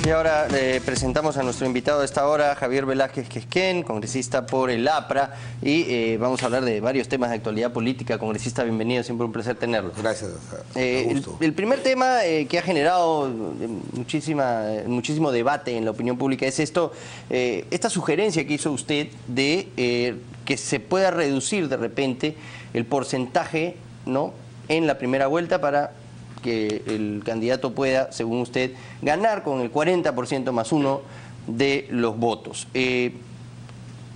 Y ahora presentamos a nuestro invitado de esta hora, Javier Velázquez Quesquén, congresista por el APRA, y vamos a hablar de varios temas de actualidad política. Congresista, bienvenido, siempre un placer tenerlo. Gracias, Augusto. El primer tema que ha generado muchísimo debate en la opinión pública es esta sugerencia que hizo usted de que se pueda reducir de repente el porcentaje, ¿no?, en la primera vuelta para que el candidato pueda, según usted, ganar con el 40% más uno de los votos.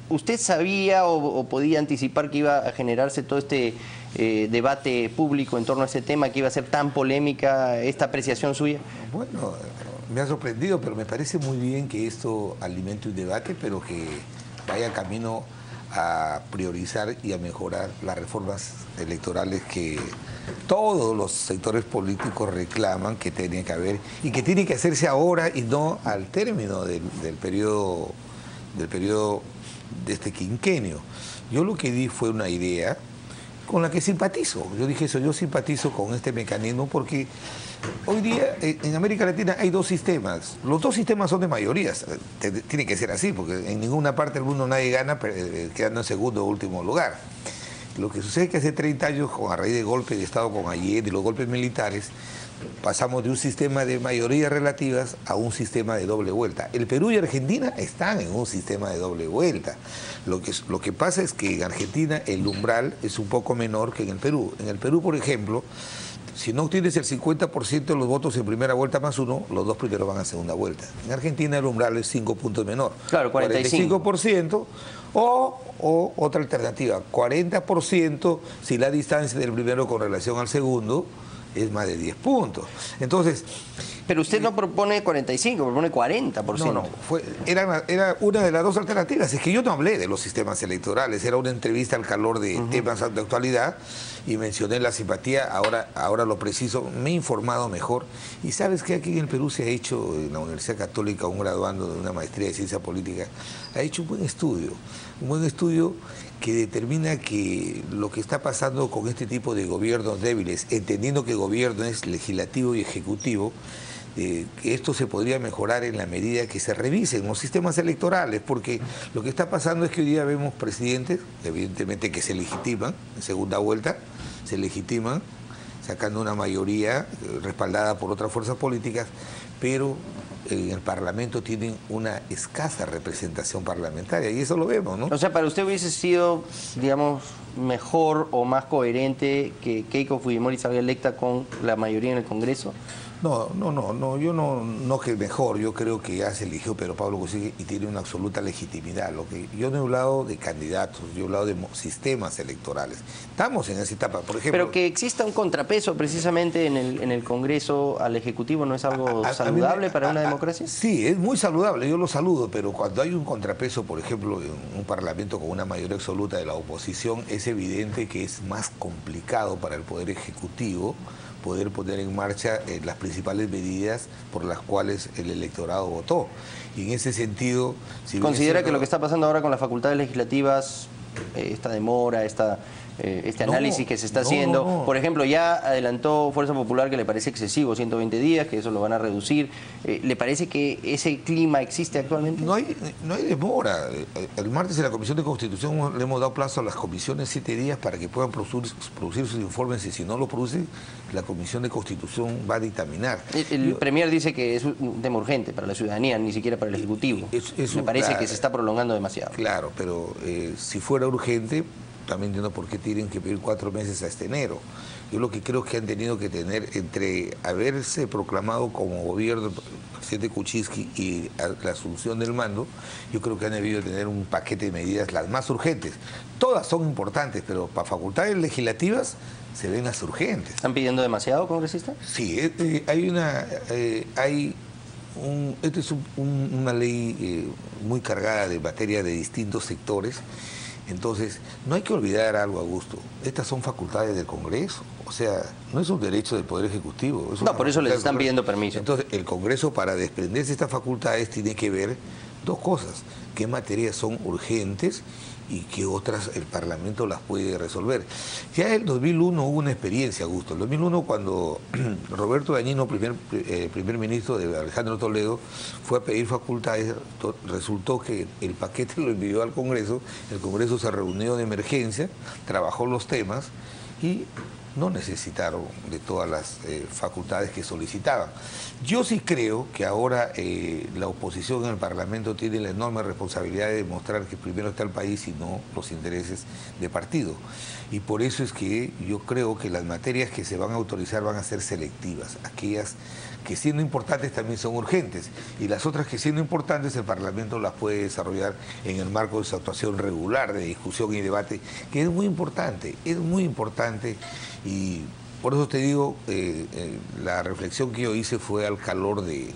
¿Usted sabía o podía anticipar que iba a generarse todo este debate público en torno a ese tema, que iba a ser tan polémica esta apreciación suya? Bueno, me ha sorprendido, pero me parece muy bien que esto alimente un debate, pero que vaya camino a priorizar y a mejorar las reformas electorales que todos los sectores políticos reclaman que tiene que haber y que tiene que hacerse ahora y no al término del periodo de este quinquenio. Yo lo que di fue una idea con la que simpatizo. Yo dije eso, yo simpatizo con este mecanismo porque hoy día en América Latina hay dos sistemas. Los dos sistemas son de mayorías. Tiene que ser así, porque en ninguna parte del mundo nadie gana quedando en segundo o último lugar. Lo que sucede es que hace 30 años, a raíz del golpe de Estado con Allende y los golpes militares, pasamos de un sistema de mayorías relativas a un sistema de doble vuelta. El Perú y Argentina están en un sistema de doble vuelta. Lo que pasa es que en Argentina el umbral es un poco menor que en el Perú. En el Perú, por ejemplo, si no obtienes el 50% de los votos en primera vuelta más uno, los dos primeros van a segunda vuelta. En Argentina el umbral es 5 puntos menor. Claro, 45%. O otra alternativa, 40% si la distancia del primero con relación al segundo es más de 10 puntos. Entonces... Pero usted no propone 45, propone 40%. No, era una de las dos alternativas. Es que yo no hablé de los sistemas electorales, era una entrevista al calor de temas de actualidad y mencioné la simpatía, ahora lo preciso, me he informado mejor. Y sabes que aquí en el Perú se ha hecho, en la Universidad Católica, un graduando de una maestría de ciencia política, ha hecho un buen estudio que determina que lo que está pasando con este tipo de gobiernos débiles, entendiendo que gobierno es legislativo y ejecutivo, que esto se podría mejorar en la medida que se revisen los sistemas electorales, porque lo que está pasando es que hoy día vemos presidentes, evidentemente que se legitiman, en segunda vuelta, se legitiman, sacando una mayoría respaldada por otras fuerzas políticas, pero en el Parlamento tienen una escasa representación parlamentaria, y eso lo vemos, ¿no? O sea, ¿para usted hubiese sido, digamos, mejor o más coherente que Keiko Fujimori salga electa con la mayoría en el Congreso? No, yo no que mejor, yo creo que ya se eligió Pedro Pablo Kuczynski y tiene una absoluta legitimidad. Yo no he hablado de candidatos, yo he hablado de sistemas electorales. Estamos en esa etapa, por ejemplo... Pero que exista un contrapeso precisamente en el Congreso al Ejecutivo, ¿no es algo saludable para una democracia? Sí, es muy saludable, yo lo saludo, pero cuando hay un contrapeso, por ejemplo, en un Parlamento con una mayoría absoluta de la oposición, es evidente que es más complicado para el Poder Ejecutivo poder poner en marcha las principales medidas por las cuales el electorado votó. Y en ese sentido... ¿Considera que lo que está pasando ahora con las facultades legislativas, esta demora, este análisis que se está haciendo, por ejemplo, ya adelantó Fuerza Popular que le parece excesivo, 120 días, que eso lo van a reducir, ¿le parece que ese clima existe actualmente? No hay demora. El martes en la Comisión de Constitución le hemos dado plazo a las comisiones 7 días para que puedan producir sus informes, y si no lo producen, la Comisión de Constitución va a dictaminar. El Premier dice que es un tema urgente para la ciudadanía, ni siquiera para el Ejecutivo. Me parece que se está prolongando demasiado. Claro, pero si fuera urgente, también entiendo por qué tienen que pedir 4 meses hasta enero. Yo lo que creo que han tenido que tener, entre haberse proclamado como gobierno el presidente Kuczynski y la asunción del mando, yo creo que han debido tener un paquete de medidas las más urgentes. Todas son importantes, pero para facultades legislativas se ven las urgentes. ¿Están pidiendo demasiado, congresista? Sí, esta es una ley muy cargada de materia de distintos sectores. Entonces, no hay que olvidar algo, Augusto. Estas son facultades del Congreso. O sea, no es un derecho del Poder Ejecutivo. No, por eso les están pidiendo permiso. Entonces, el Congreso, para desprenderse de estas facultades, tiene que ver dos cosas. ¿Qué materias son urgentes y que otras el Parlamento las puede resolver. Ya en el 2001 hubo una experiencia, Augusto. En el 2001, cuando Roberto Dañino, primer ministro de Alejandro Toledo, fue a pedir facultades, resultó que el paquete lo envió al Congreso, el Congreso se reunió de emergencia, trabajó los temas y no necesitaron de todas las facultades que solicitaban. Yo sí creo que ahora la oposición en el Parlamento tiene la enorme responsabilidad de demostrar que primero está el país y no los intereses de partido. Y por eso es que yo creo que las materias que se van a autorizar van a ser selectivas, aquellas que siendo importantes también son urgentes, y las otras que siendo importantes el Parlamento las puede desarrollar en el marco de su actuación regular de discusión y debate, que es muy importante, y por eso te digo, la reflexión que yo hice fue al calor de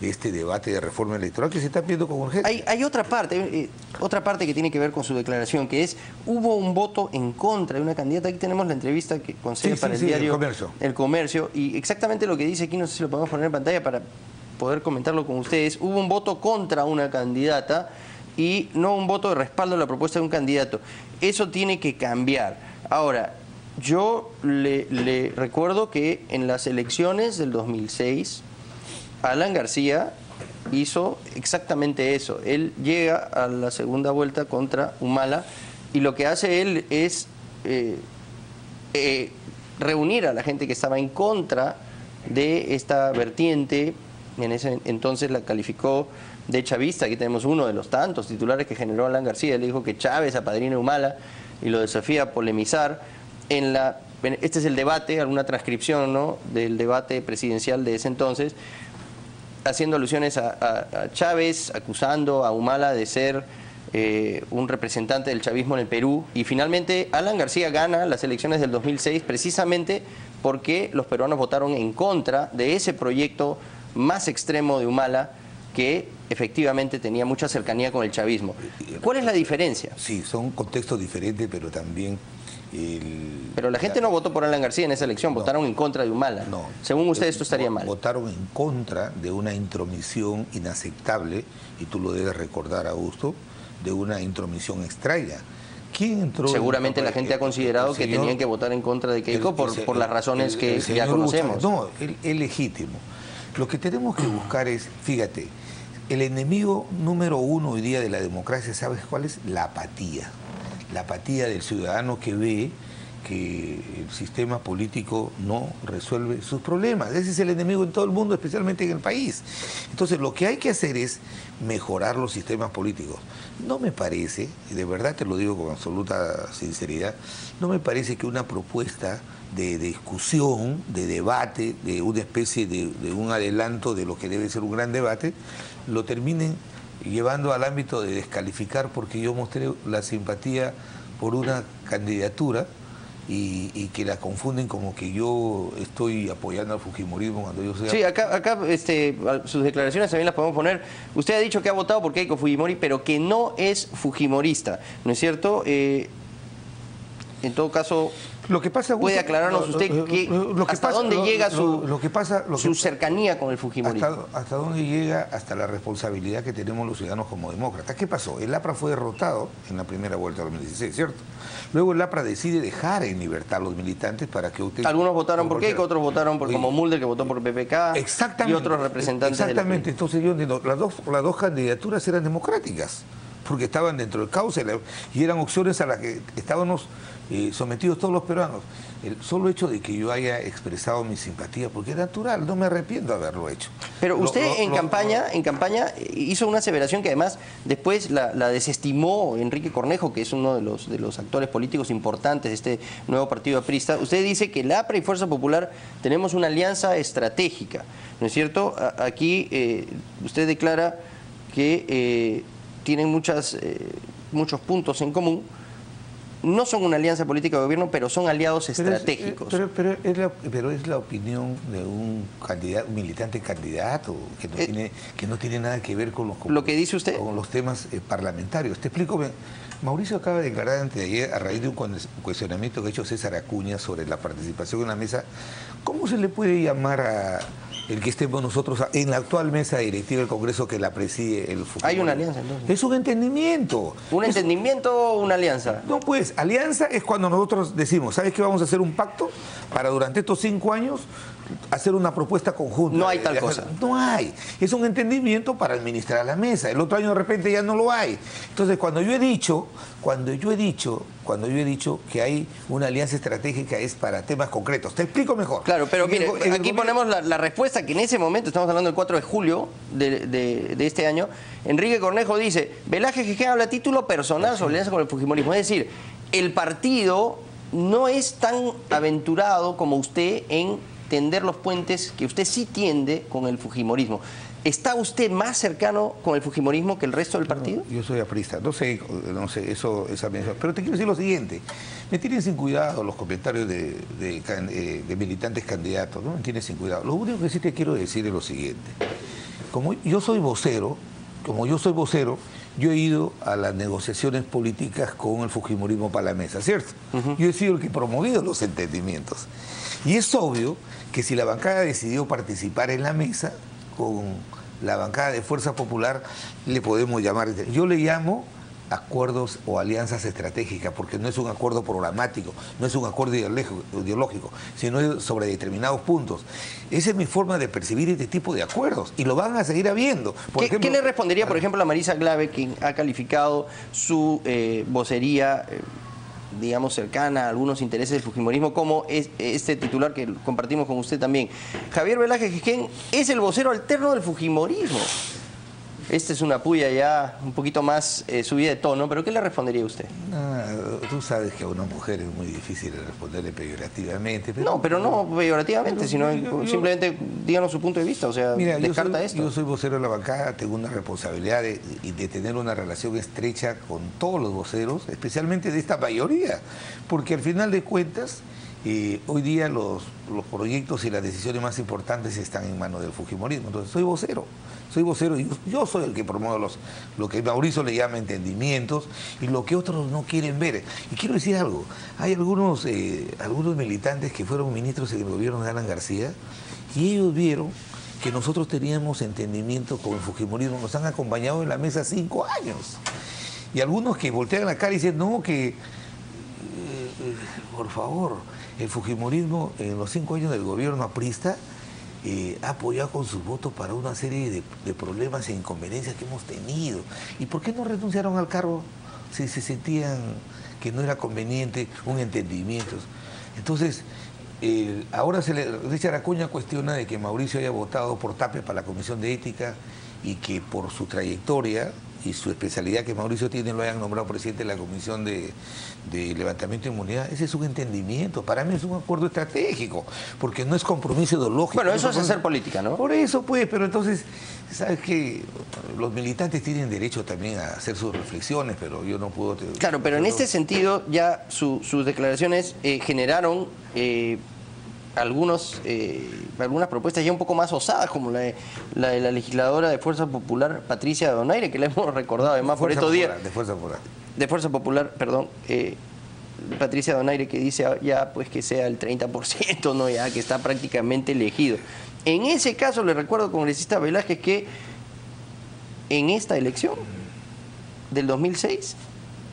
este debate de reforma electoral que se está pidiendo con urgencia. Hay otra parte que tiene que ver con su declaración, que es, hubo un voto en contra de una candidata. Aquí tenemos la entrevista que concede para el diario El Comercio, y exactamente lo que dice aquí, no sé si lo podemos poner en pantalla para poder comentarlo con ustedes. Hubo un voto contra una candidata y no un voto de respaldo a la propuesta de un candidato. Eso tiene que cambiar. Ahora, yo le recuerdo que en las elecciones del 2006, Alan García hizo exactamente eso. Él llega a la segunda vuelta contra Humala y lo que hace él es reunir a la gente que estaba en contra de esta vertiente. En ese entonces la calificó de chavista. Aquí tenemos uno de los tantos titulares que generó Alan García. Le dijo que Chávez apadrina a Humala y lo desafía a polemizar. Este es el debate, alguna transcripción, ¿no?, del debate presidencial de ese entonces, haciendo alusiones a Chávez, acusando a Humala de ser un representante del chavismo en el Perú. Y finalmente Alan García gana las elecciones del 2006 precisamente porque los peruanos votaron en contra de ese proyecto más extremo de Humala, que efectivamente tenía mucha cercanía con el chavismo. ¿Cuál es la diferencia? Sí, son contextos diferentes, pero también... Pero la gente no votó por Alan García en esa elección, votaron en contra de Humala. No. Según usted, esto estaría mal. Votaron en contra de una intromisión inaceptable, y tú lo debes recordar, Augusto, de una intromisión extraña. ¿Quién entró? Seguramente la gente ha considerado que tenían que votar en contra de Keiko por las razones que ya conocemos. No, es legítimo. Lo que tenemos que buscar es, fíjate, el enemigo número uno hoy día de la democracia, ¿sabes cuál es? La apatía. La apatía del ciudadano que ve que el sistema político no resuelve sus problemas. Ese es el enemigo en todo el mundo, especialmente en el país. Entonces, lo que hay que hacer es mejorar los sistemas políticos. No me parece, y de verdad te lo digo con absoluta sinceridad, no me parece que una propuesta de discusión, de debate, de una especie de un adelanto de lo que debe ser un gran debate, lo terminen llevando al ámbito de descalificar porque yo mostré la simpatía por una candidatura y que la confunden como que yo estoy apoyando al fujimorismo cuando yo sea... Sí, acá sus declaraciones también las podemos poner. Usted ha dicho que ha votado por Keiko Fujimori, pero que no es fujimorista, ¿no es cierto? En todo caso... Lo que pasa, ¿puede aclararnos usted hasta dónde llega su cercanía con el fujimorismo? Hasta dónde llega, hasta la responsabilidad que tenemos los ciudadanos como demócratas. ¿Qué pasó? El APRA fue derrotado en la primera vuelta de 2016, ¿cierto? Luego el APRA decide dejar en libertad a los militantes para que usted... Algunos votaron por Keiko, otros votaron por, como Mulder, que votó por PPK, y otros representantes exactamente, entonces yo entiendo, las dos candidaturas eran democráticas, porque estaban dentro del cauce y eran opciones a las que estábamos sometidos todos los peruanos. El solo hecho de que yo haya expresado mi simpatía, porque es natural, no me arrepiento de haberlo hecho. Pero usted en campaña hizo una aseveración que además después la desestimó Enrique Cornejo, que es uno de los actores políticos importantes de este nuevo partido aprista. Usted dice que el APRA y Fuerza Popular tenemos una alianza estratégica, ¿no es cierto? Aquí usted declara que tienen muchos puntos en común. No son una alianza política de gobierno, pero son aliados estratégicos. Pero es la opinión de un militante candidato que no tiene nada que ver con lo que dice usted, con los temas parlamentarios. Te explico. Mauricio acaba de declarar antes de ayer, a raíz de un cuestionamiento que ha hecho César Acuña sobre la participación en la mesa, ¿cómo se le puede llamar el que estemos nosotros en la actual mesa directiva del Congreso que la preside el Fujimori. ¿Hay una alianza entonces? Es un entendimiento. ¿Un entendimiento o una alianza? No, pues, alianza es cuando nosotros decimos, ¿sabes qué? Vamos a hacer un pacto para durante estos 5 años hacer una propuesta conjunta. No hay tal cosa. No hay. Es un entendimiento para administrar la mesa. El otro año de repente ya no lo hay. Entonces, cuando yo he dicho que hay una alianza estratégica es para temas concretos. Te explico mejor. Claro, pero mire, aquí ponemos la respuesta que en ese momento, estamos hablando del 4 de julio de este año, Enrique Cornejo dice, Velázquez Gijén habla a título personal sobre alianza con el fujimorismo. Es decir, el partido no es tan aventurado como usted en tender los puentes que usted sí tiende con el fujimorismo. ¿Está usted más cercano con el fujimorismo que el resto del partido? No, yo soy aprista, no sé esa mención. Pero te quiero decir lo siguiente, me tienen sin cuidado los comentarios de militantes candidatos, no me tienen sin cuidado. Lo único que sí te quiero decir es lo siguiente, como yo soy vocero, yo he ido a las negociaciones políticas con el fujimorismo para la mesa, ¿cierto? Yo he sido el que ha promovido los entendimientos. Y es obvio que si la bancada decidió participar en la mesa, con la bancada de Fuerza Popular, le podemos llamar, yo le llamo acuerdos o alianzas estratégicas, porque no es un acuerdo programático, no es un acuerdo ideológico, sino sobre determinados puntos. Esa es mi forma de percibir este tipo de acuerdos, y lo van a seguir habiendo. ¿Qué le respondería, por ejemplo, a Marisa Glave, quien ha calificado su vocería, digamos, cercana a algunos intereses del fujimorismo, como este titular que compartimos con usted también? Javier Velázquez Gijén es el vocero alterno del fujimorismo. Esta es una puya ya un poquito más subida de tono, pero ¿qué le respondería usted? Tú sabes que a una mujer es muy difícil responderle peyorativamente. No, pero no peyorativamente, sino simplemente díganos su punto de vista, o sea, mira, descarta esto. Yo soy vocero de la bancada, tengo una responsabilidad de tener una relación estrecha con todos los voceros, especialmente de esta mayoría, porque al final de cuentas, hoy día los proyectos y las decisiones más importantes están en manos del fujimorismo. Entonces soy vocero y yo soy el que promueve lo que Mauricio le llama entendimientos y lo que otros no quieren ver. Y quiero decir algo, hay algunos militantes que fueron ministros en el gobierno de Alan García y ellos vieron que nosotros teníamos entendimiento con el fujimorismo, nos han acompañado en la mesa 5 años. Y algunos que voltean la cara y dicen, no, que por favor, el fujimorismo en los 5 años del gobierno aprista ha apoyado con sus votos para una serie de problemas e inconveniencias que hemos tenido. ¿Y por qué no renunciaron al cargo si se sentían que no era conveniente un entendimiento? Entonces, ahora Richard Acuña cuestiona de que Mauricio haya votado por Tapia para la Comisión de Ética y que por su trayectoria y su especialidad que Mauricio tiene lo hayan nombrado presidente de la Comisión de Levantamiento de Inmunidad. Ese es un entendimiento. Para mí es un acuerdo estratégico, porque no es compromiso ideológico. Bueno, eso es hacer política, ¿no? Por eso, pues, pero entonces, ¿sabes qué? Los militantes tienen derecho también a hacer sus reflexiones, pero yo no puedo... Claro, pero en este sentido ya sus declaraciones generaron... algunas propuestas ya un poco más osadas, como la de la legisladora de Fuerza Popular, Patricia Donaire, que la hemos recordado además por estos días. De Fuerza Popular, perdón. Patricia Donaire, que dice ya pues que sea el 30%, ¿no? Ya que está prácticamente elegido. En ese caso, le recuerdo, congresista Velázquez, que en esta elección del 2006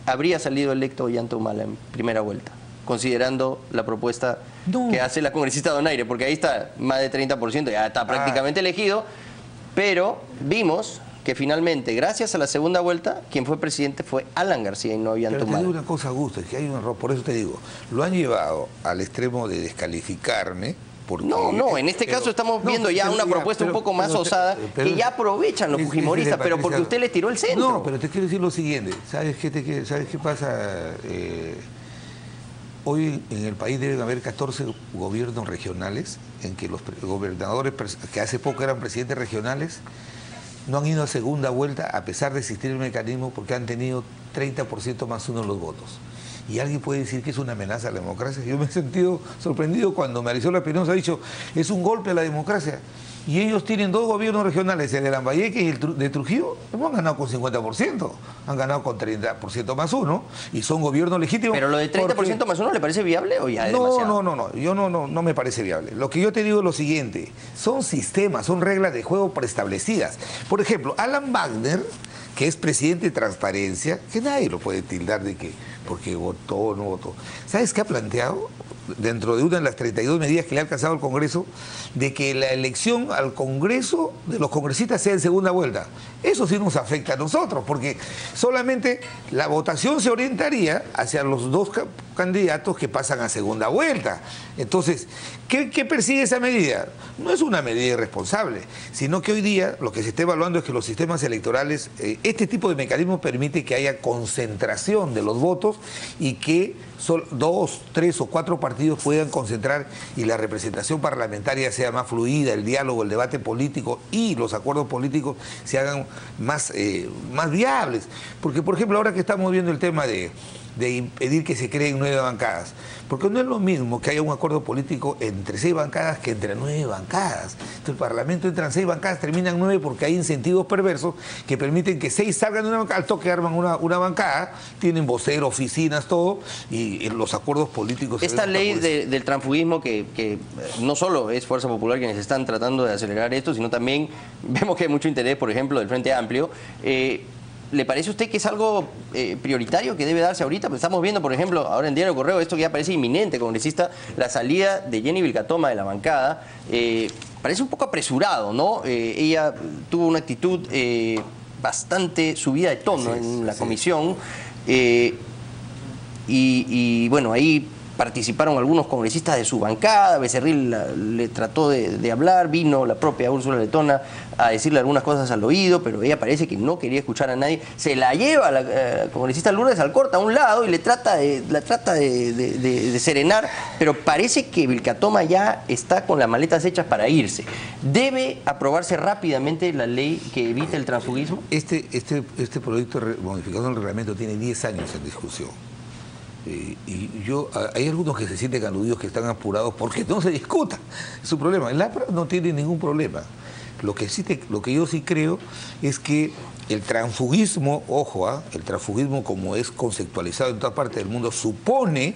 habría salido electo Ollanta Humala en primera vuelta, considerando la propuesta que hace la congresista Donaire, porque ahí está más de 30%, ya está prácticamente elegido, pero vimos que finalmente, gracias a la segunda vuelta, quien fue presidente fue Alan García y no Ollanta Humala. Pero te digo una cosa, Augusto, es que hay un error, por eso te digo, lo han llevado al extremo de descalificarme. Porque, no, en este caso estamos viendo ya una propuesta un poco más osada que ya aprovechan los fujimoristas, pero porque usted les tiró el centro. No, pero te quiero decir lo siguiente, ¿sabes qué pasa? Hoy en el país deben haber 14 gobiernos regionales en que los gobernadores que hace poco eran presidentes regionales no han ido a segunda vuelta a pesar de existir el mecanismo porque han tenido 30% más uno de los votos. Y alguien puede decir que es una amenaza a la democracia. Yo me he sentido sorprendido cuando Marisol Espinosa ha dicho es un golpe a la democracia. y ellos tienen 2 gobiernos regionales, el de Lambayeque y el de Trujillo, no han ganado con 50%, han ganado con 30% más 1, y son gobiernos legítimos. ¿Pero lo de 30% más 1 le parece viable o ya es demasiado? No me parece viable. Lo que yo te digo es lo siguiente, son sistemas, son reglas de juego preestablecidas. Por ejemplo, Alan Wagner, que es presidente de Transparencia, que nadie lo puede tildar de que porque votó o no votó. ¿Sabes qué ha planteado? Dentro de una de las 32 medidas que le ha alcanzado el Congreso, de que la elección al Congreso de los congresistas sea en segunda vuelta. Eso sí nos afecta a nosotros, porque solamente la votación se orientaría hacia los 2 candidatos que pasan a segunda vuelta. Entonces, ¿qué persigue esa medida? No es una medida irresponsable, sino que hoy día lo que se está evaluando es que los sistemas electorales, este tipo de mecanismo permite que haya concentración de los votos y que 2, 3 o 4 partidos puedan concentrar y la representación parlamentaria sea más fluida, el diálogo, el debate político y los acuerdos políticos se hagan más viables. Porque, por ejemplo, ahora que estamos viendo el tema de impedir que se creen 9 bancadas, porque no es lo mismo que haya un acuerdo político entre 6 bancadas que entre 9 bancadas. Entonces el Parlamento entran 6 bancadas, terminan 9 porque hay incentivos perversos que permiten que 6 salgan de una bancada, al toque arman una bancada, tienen vocero, oficinas, todo, y los acuerdos políticos... Esta ley del transfugismo que no solo es Fuerza Popular quienes están tratando de acelerar esto, sino también vemos que hay mucho interés, por ejemplo, del Frente Amplio. ¿Le parece a usted que es algo prioritario que debe darse ahorita? Pues estamos viendo, por ejemplo, ahora en Diario Correo, esto que ya parece inminente, congresista, la salida de Jenny Vilcatoma de la bancada. Parece un poco apresurado, ¿no? Ella tuvo una actitud bastante subida de tono en la comisión. Y bueno, ahí participaron algunos congresistas de su bancada, Becerril le trató de hablar, vino la propia Úrsula Letona a decirle algunas cosas al oído, pero ella parece que no quería escuchar a nadie. Se la lleva la congresista Lourdes Alcorta a un lado y la trata de serenar, pero parece que Vilcatoma ya está con las maletas hechas para irse. ¿Debe aprobarse rápidamente la ley que evite el transfugismo? Este proyecto de modificación del reglamento tiene 10 años en discusión. Hay algunos que se sienten aludidos, que están apurados porque no se discuta. Es su problema. El APRA no tiene ningún problema. Lo que yo sí creo es que el transfugismo, ojo, el transfugismo como es conceptualizado en toda parte del mundo, supone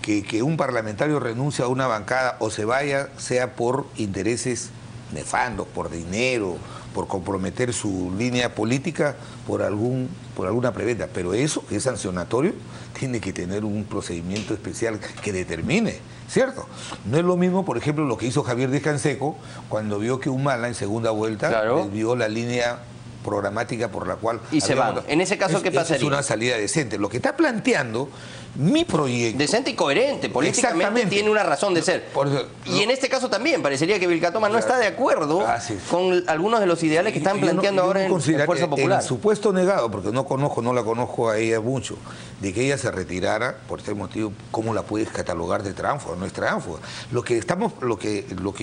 que un parlamentario renuncia a una bancada o se vaya, sea por intereses nefandos, por dinero, por comprometer su línea política, por alguna preventa. Pero eso, que es sancionatorio, tiene que tener un procedimiento especial que determine, ¿cierto? No es lo mismo, por ejemplo, lo que hizo Javier Díaz Canseco cuando vio que Humala en segunda vuelta desvió la línea programática por la cual... Y se van. En ese caso, ¿qué pasaría? Es una salida decente. Lo que está planteando mi proyecto... Decente y coherente, políticamente tiene una razón de ser. Y en este caso también, parecería que Vilcatoma no está de acuerdo con algunos de los ideales que están planteando ahora en Fuerza Popular. El supuesto negado, porque no la conozco a ella mucho, de que ella se retirara, por este motivo, ¿cómo la puedes catalogar de tránfuga? No es tránfuga. Lo que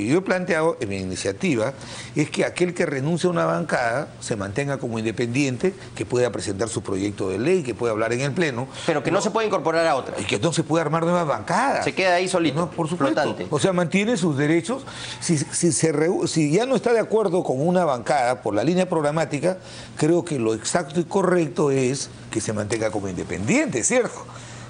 yo he planteado en mi iniciativa es que aquel que renuncia a una bancada se mantenga como independiente, que pueda presentar su proyecto de ley, que pueda hablar en el Pleno. Pero que no se puede incorporar a otra. Y que no se puede armar nuevas bancadas. Se queda ahí solito, no, por supuesto. Flotante. O sea, mantiene sus derechos. Si ya no está de acuerdo con una bancada por la línea programática, creo que lo exacto y correcto es que se mantenga como independiente, ¿cierto?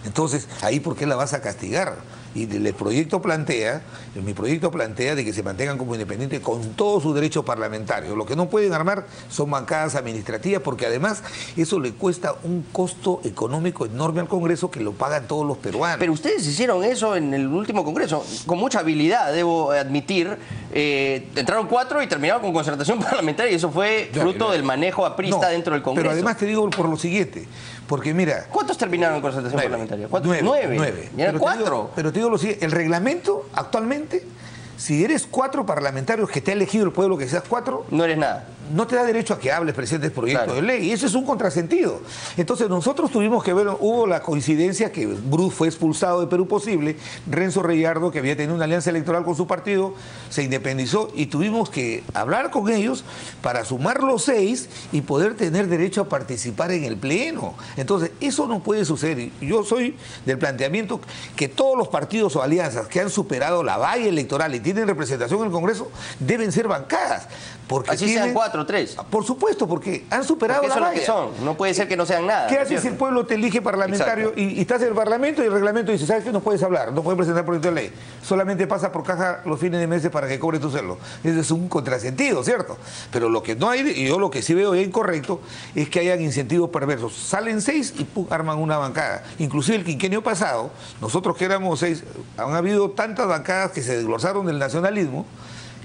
Entonces, ahí ¿por qué la vas a castigar? Y mi proyecto plantea de que se mantengan como independientes con todos sus derechos parlamentarios. Lo que no pueden armar son bancadas administrativas, porque además eso le cuesta un costo económico enorme al Congreso que lo pagan todos los peruanos. Pero ustedes hicieron eso en el último Congreso, con mucha habilidad, debo admitir. Entraron 4 y terminaron con concertación parlamentaria, y eso fue fruto del manejo aprista dentro del Congreso. Pero además te digo por lo siguiente, porque mira... ¿Cuántos terminaron en concertación parlamentaria? 9. ¿Y eran 4? Pero te digo lo siguiente, el reglamento actualmente, si eres 4 parlamentarios que te ha elegido el pueblo que seas 4... No eres nada. no te da derecho a que hables, presentes proyectos Claro. de ley, y eso es un contrasentido. Entonces nosotros tuvimos que ver, hubo la coincidencia que Bruce fue expulsado de Perú Posible, Renzo Reyardo, que había tenido una alianza electoral con su partido, se independizó y tuvimos que hablar con ellos para sumar los 6 y poder tener derecho a participar en el Pleno. Entonces, eso no puede suceder. Yo soy del planteamiento que todos los partidos o alianzas que han superado la valla electoral y tienen representación en el Congreso deben ser bancadas. Porque Así sean 4 o 3. Por supuesto, porque han superado Porque eso la es lo que valla. son. No puede ser que no sean nada. ¿Qué ¿no es haces si cierto? el pueblo te elige parlamentario y estás en el Parlamento y el reglamento dice, ¿sabes qué? No puedes hablar, no puedes presentar proyecto de ley. Solamente pasa por caja los fines de meses para que cobre tu sueldo. Ese es un contrasentido, ¿cierto? Pero lo que no hay, y yo lo que sí veo incorrecto, es que hayan incentivos perversos. Salen 6 y ¡pum! Arman una bancada. Inclusive el quinquenio pasado, nosotros que éramos 6, han habido tantas bancadas que se desglosaron del nacionalismo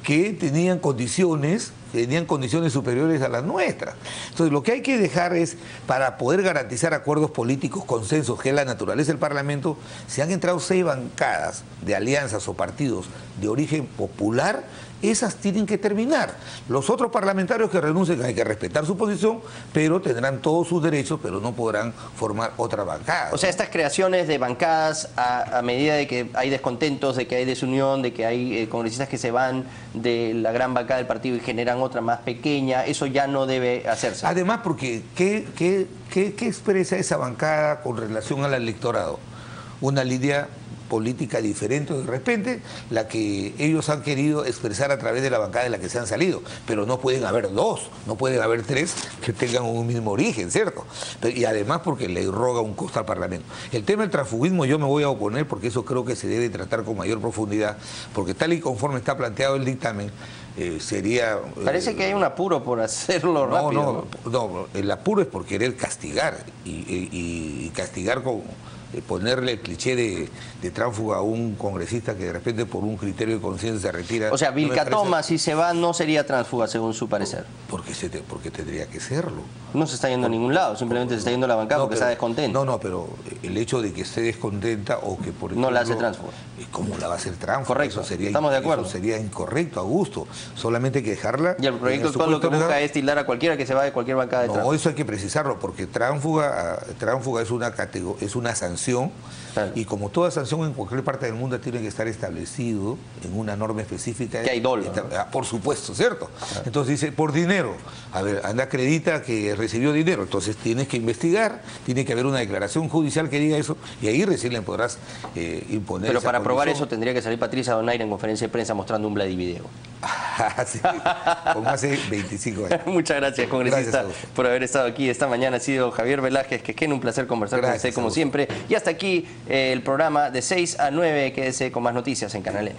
que tenían condiciones superiores a las nuestras. Entonces, lo que hay que dejar es, para poder garantizar acuerdos políticos, consensos, que es la naturaleza del Parlamento, si han entrado 6 bancadas de alianzas o partidos de origen popular, esas tienen que terminar. Los otros parlamentarios que renuncien hay que respetar su posición, pero tendrán todos sus derechos, pero no podrán formar otra bancada. O sea, estas creaciones de bancadas a medida de que hay descontentos, de que hay desunión, de que hay congresistas que se van de la gran bancada del partido y generan otra más pequeña, eso ya no debe hacerse. Además, porque ¿qué expresa esa bancada con relación al electorado? Una línea política diferente de repente, la que ellos han querido expresar a través de la bancada de la que se han salido, pero no pueden haber 2, no pueden haber 3 que tengan un mismo origen, ¿cierto? Y además porque le roga un costo al Parlamento. El tema del transfugismo yo me voy a oponer porque eso creo que se debe tratar con mayor profundidad, porque tal y conforme está planteado el dictamen, sería... Parece que hay un apuro por hacerlo rápido. No, el apuro es por querer castigar y castigar con... ponerle el cliché de tránsfuga a un congresista que de repente por un criterio de conciencia se retira. O sea, no me Vilcatoma, parece... si se va, no sería tránsfuga, según su parecer. Porque tendría que serlo. No se está yendo a ningún lado, simplemente se está yendo a la bancada porque está descontento. No, pero el hecho de que esté descontenta o que, por ejemplo... No la hace tránsfuga. ¿Cómo la va a hacer tránsfuga? Correcto, Eso sería, estamos de acuerdo. Eso sería incorrecto, Augusto. Solamente hay que dejarla... Y el proyecto en el actual lo que supuesto busca legal. es tildar a cualquiera que se va de cualquier bancada de No, tránsfuga. eso hay que precisarlo, porque tránsfuga es una sanción, Claro. y como toda sanción en cualquier parte del mundo tiene que estar establecido en una norma específica. Que hay dolo, ¿no? Por supuesto, ¿cierto? Claro. Entonces dice, por dinero. A ver, anda, acredita que recibió dinero. Entonces tienes que investigar, tiene que haber una declaración judicial que diga eso, y ahí recién le podrás imponer. Pero esa para probar condición. eso tendría que salir Patricia Donaire en conferencia de prensa mostrando un Vladivideo. Sí, como hace 25 años. Muchas gracias, congresista, Gracias por haber estado aquí esta mañana. Ha sido Javier Velázquez, que un placer conversar con usted como siempre. Y hasta aquí el programa de 6 a 9. Quédese con más noticias en Canal N.